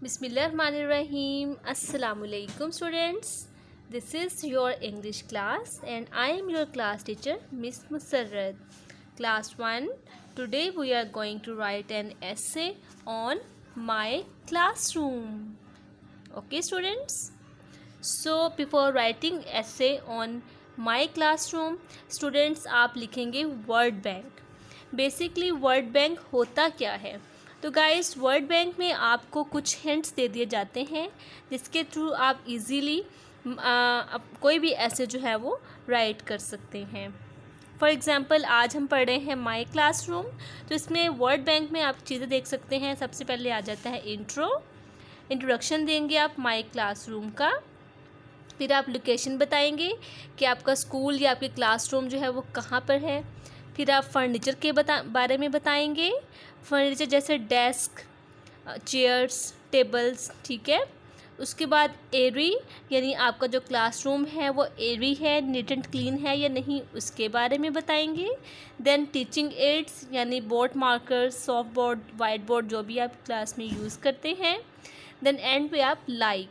Bismillahirrahmanirrahim. Assalamualaikum students. This is your English class and I am your class teacher Miss Musarrad. Class 1. Today we are going to write an essay on my classroom. Okay students. So before writing essay on my classroom, students आप लिखेंगे word bank. Basically word bank होता क्या है? तो guys word bank में आपको कुछ hints दे दिए जाते हैं जिसके थ्रू आप इजीली कोई भी ऐसे जो है वो राइट कर सकते हैं। फॉर एग्ज़ाम्पल आज हम पढ़ रहे हैं माई क्लासरूम, तो इसमें वर्ड बैंक में आप चीज़ें देख सकते हैं। सबसे पहले आ जाता है इंट्रोडक्शन देंगे आप माई क्लासरूम का। फिर आप लोकेशन बताएंगे कि आपका स्कूल या आपकी क्लासरूम जो है वो कहाँ पर है। फिर आप फर्नीचर के बारे में बताएंगे, फर्नीचर जैसे डेस्क, चेयर्स, टेबल्स, ठीक है। उसके बाद एरी यानी आपका जो क्लासरूम है वो एरी है, नीट एंड क्लीन है या नहीं, उसके बारे में बताएंगे। देन टीचिंग एड्स यानी board marker, soft board, white board जो भी आप क्लास में यूज़ करते हैं। देन एंड पे आप लाइक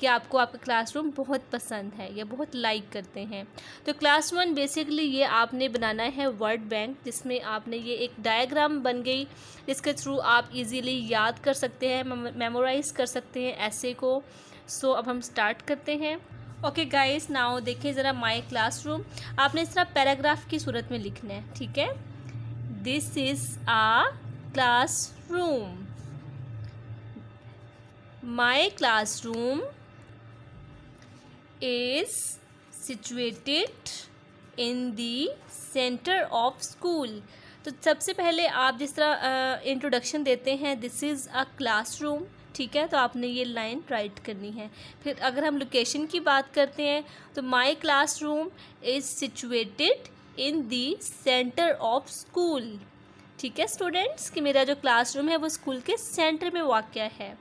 कि आपको आपका क्लासरूम बहुत पसंद है या बहुत लाइक करते हैं। तो क्लास 1 बेसिकली ये आपने बनाना है वर्ड बैंक, जिसमें आपने ये एक डायग्राम बन गई जिसके थ्रू आप इजीली याद कर सकते हैं, मेमोराइज कर सकते हैं ऐसे को। सो अब हम स्टार्ट करते हैं। ओके गाइस, नाउ देखिए ज़रा माई क्लासरूम आपने इस तरह पैराग्राफ की सूरत में लिखना है, ठीक है। This is a classroom. My classroom is situated in the center of school। तो सबसे पहले आप जिस तरह इंट्रोडक्शन देते हैं दिस इज़ अ क्लासरूम, ठीक है, तो आपने ये लाइन राइट करनी है। फिर अगर हम लोकेशन की बात करते हैं तो माई classroom is situated in the centre of school, ठीक है स्टूडेंट्स, कि मेरा जो क्लासरूम है वो स्कूल के सेंटर में वाक़या है।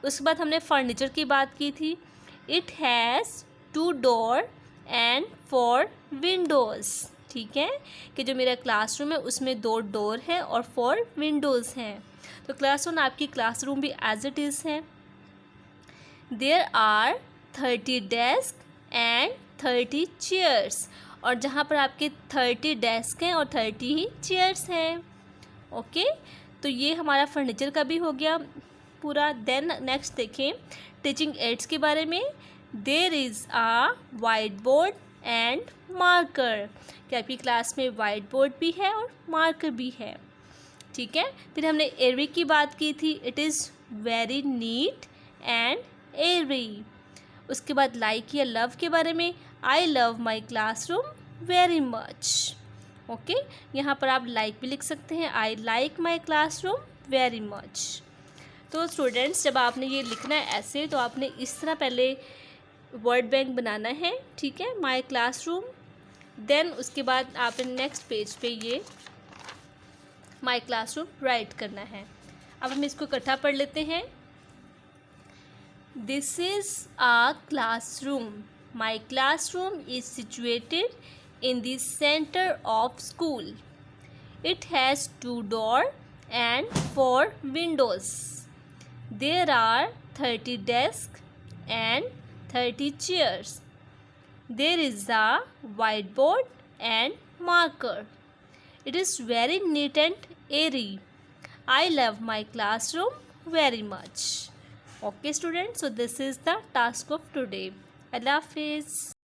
उसके बाद हमने फर्नीचर की बात की थी। It has 2 door and 4 Windows, ठीक है, कि जो मेरा क्लासरूम है उसमें 2 डोर हैं और 4 विंडोज़ हैं। तो क्लास 1 आपकी क्लासरूम भी एज इट इज़ है। There are 30 desk and 30 chairs, और जहाँ पर आपके 30 डेस्क हैं और 30 ही चेयर्स हैं। ओके, तो ये हमारा फर्नीचर का भी हो गया पूरा। देन नेक्स्ट देखें टीचिंग एड्स के बारे में। There is a white board and marker, कि आपकी क्लास में वाइट बोर्ड भी है और मार्कर भी है, ठीक है। फिर हमने एरी की बात की थी। It is very neat and airy. उसके बाद लाइक या लव के बारे में। I love my classroom very much. Okay, यहाँ पर आप लाइक भी लिख सकते हैं, I like my classroom very much. तो स्टूडेंट्स जब आपने ये लिखना है ऐसे, तो आपने इस तरह पहले वर्ड बैंक बनाना है, ठीक है, माई क्लासरूम। देन उसके बाद आपने नेक्स्ट पेज पे ये माई क्लासरूम राइट करना है। अब हम इसको इकट्ठा पढ़ लेते हैं। This is a classroom. My classroom is situated in the centre of school. It has 2 door and 4 windows. There are 30 desks and 30 chairs. There is a whiteboard and marker. It is very neat and airy. I love my classroom very much. Okay students, so this is the task of today. Allah Hafiz.